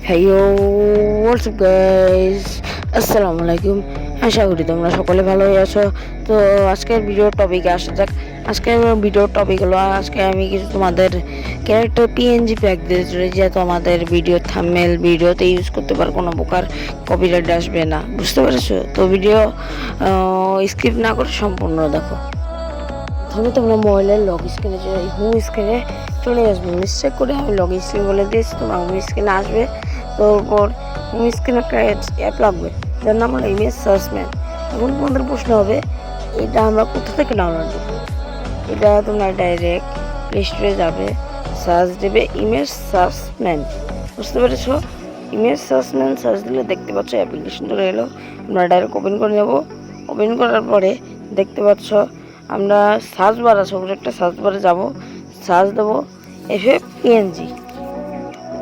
Hello, WhatsApp guys, আসসালামু আলাইকুম। আশা করি তোমরা সকলে ভালোই আছো। তো আজকের ভিডিওর টপিকে আসা যাক। আজকের ভিডিওর টপিক হলো, আজকে আমি কিছু তোমাদের ক্যারেক্টার পিএনজি প্যাক দিয়ে চলেছি, যেহেতু আমাদের ভিডিও থাম্বনেল ভিডিওতে ইউজ করতে পারে, কোনো প্রকার কপিরাইট আসবে না, বুঝতে পেরেছো? তো ভিডিও স্কিপ না করে সম্পূর্ণ দেখো। প্রথমে তোমরা মোবাইলের লক স্ক্রিনে হোম স্ক্রিনে চলে আসবে। মিস্টেক করে আমি লগ স্ক্রিন বলে দিয়েছি, তোমার হোম স্ক্রিনে আসবে। তো ওপর হোম স্ক্রিনে একটা অ্যাপ লাগবে, যার নাম হলো ইমেজ সার্চম্যান। এখন তোমাদের প্রশ্ন হবে, এটা আমরা কোথা থেকে ডাউনলোড দেবো? এটা তোমরা ডাইরেক্ট প্লে স্টোরে যাবে, সার্চ দেবে ইমেজ সার্চম্যান, বুঝতে পেরেছো? ইমেজ সার্চম্যান সার্চ দিলে দেখতে পাচ্ছ অ্যাপ্লিকেশন চলে এলো। আমরা ডাইরেক্ট ওপেন করে নেব। ওপেন করার পরে দেখতে পাচ্ছ আমরা সার্চ বার আছে, ওপরে একটা সার্চ বারে যাবো, সার্চ দেবো এফএফপিএনজি।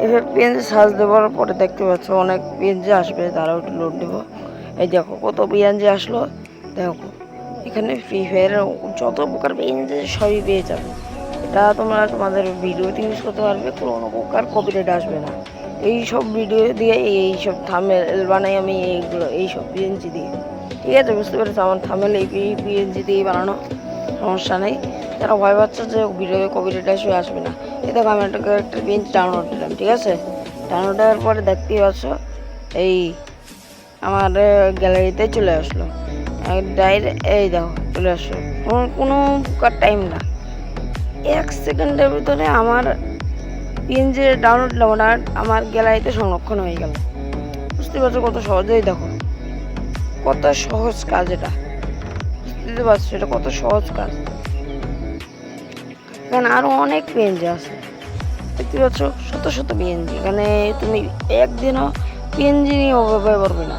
এফএফপিএনজি সার্চ দেওয়ার পরে দেখতে পাচ্ছ অনেক পিএনজি আসবে, তারাও একটু লোড দেবো। এই দেখো কত পিএনজি আসলো। দেখো এখানে ফ্রি ফায়ারের যত প্রকার পিএনজি সবই পেয়ে যাবে। এটা তোমরা তোমাদের ভিডিওতে ইউজ করতে পারবে, কোনো প্রকার কপিরাইট আসবে না। এই সব ভিডিও দিয়ে এইসব থাম্বনেল বানাই আমি, এইসব পিএনজি দিয়ে। ঠিক আছে, বুঝতে পেরেছো? আমার থাম্বনেল এই পিএনজি দিয়ে বানানো, সমস্যা নেই। যারা ভয় পাচ্ছে যে ভিডিওতে কপিরাইট আসবে না, এই দেখো আমি একটা পিএনজি ডাউনলোড দিলাম। ঠিক আছে, ডাউনলোড দেওয়ার পরে দেখতেই পাচ্ছ এই আমার গ্যালারিতে চলে আসলো ডাইরেক্ট। এই দেখো চলে আসলো, কোনো প্রকার টাইম না, 1 সেকেন্ডের ভিতরে আমার পিএনজি ডাউনলোড আমার গ্যালারিতে সংরক্ষণ হয়ে গেল। বুঝতে পারছো কত সহজেই? দেখো কত সহজ কাজ এটা, বুঝতে পারছো এটা কত সহজ কাজ। এখানে আরো অনেক পিএনজি আছে, দেখতে পাচ্ছ শত শত পিএনজি। এখানে তুমি একদিনও পিএনজি নিয়ে ব্যবহার করবে না,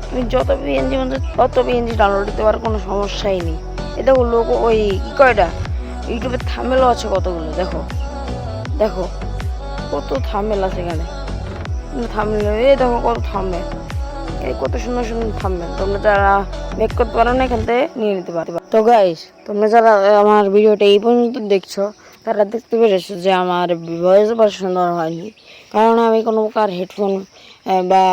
তুমি যত পিএনজি মধ্যে তত পিএনজি ডাউনলোড দিতে পারো, কোনো সমস্যাই নেই। এ দেখো লোক ওই কি কয়টা ইউটিউবের থাম্বনেলও আছে কতগুলো, দেখো দেখো কত থাম্বনেল আছে এখানে। থাম্বনেল এই দেখো কত থাম্বনেল, এই কত সুন্দর সুন্দর থাম্বনেল। তোমরা যারা মেক করতে পারো না, এখান থেকে নিয়ে নিতে পারো। তো গাইস, তোমরা যারা আমার ভিডিওটা এই পর্যন্ত দেখছো, তারা দেখতে পেরেছো যে আমার ভয়েস ওভার সুন্দর হয়নি, কারণ আমি কোনো প্রকার হেডফোন বা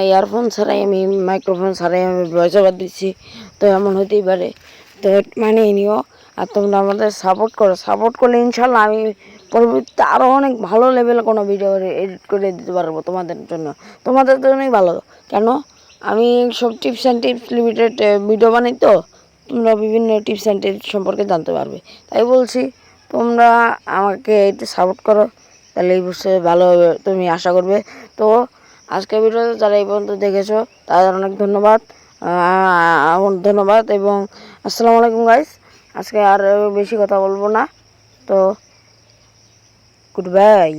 ইয়ারফোন ছাড়াই, আমি মাইক্রোফোন ছাড়াই আমি ভয়েস ওভার দিচ্ছি। তো এমন হতেই পারে, তো মানিয়ে নিও। আর তোমরা আমাদের সাপোর্ট করলে ইনশাল্লাহ আমি পরবর্তীতে আরও অনেক ভালো লেভেলে কোনো ভিডিও এডিট করে দিতে পারবো তোমাদের জন্য। তোমাদের জন্যই ভালো, কেন আমি সব tips and tips limited video বানাই, তো তোমরা বিভিন্ন টিপস অ্যান্ড টিপস সম্পর্কে জানতে পারবে। তাই বলছি, তোমরা আমাকে একটু সাপোর্ট করো, তাহলে এই বিষয়ে ভালো হবে তুমি আশা করবে। তো আজকের ভিডিওতে যারা এই পর্যন্ত দেখেছো, তাদের অনেক ধন্যবাদ। এবং আসসালামু আলাইকুম গাইস। আজকে আর বেশি কথা বলবো না, তো গুড বাই।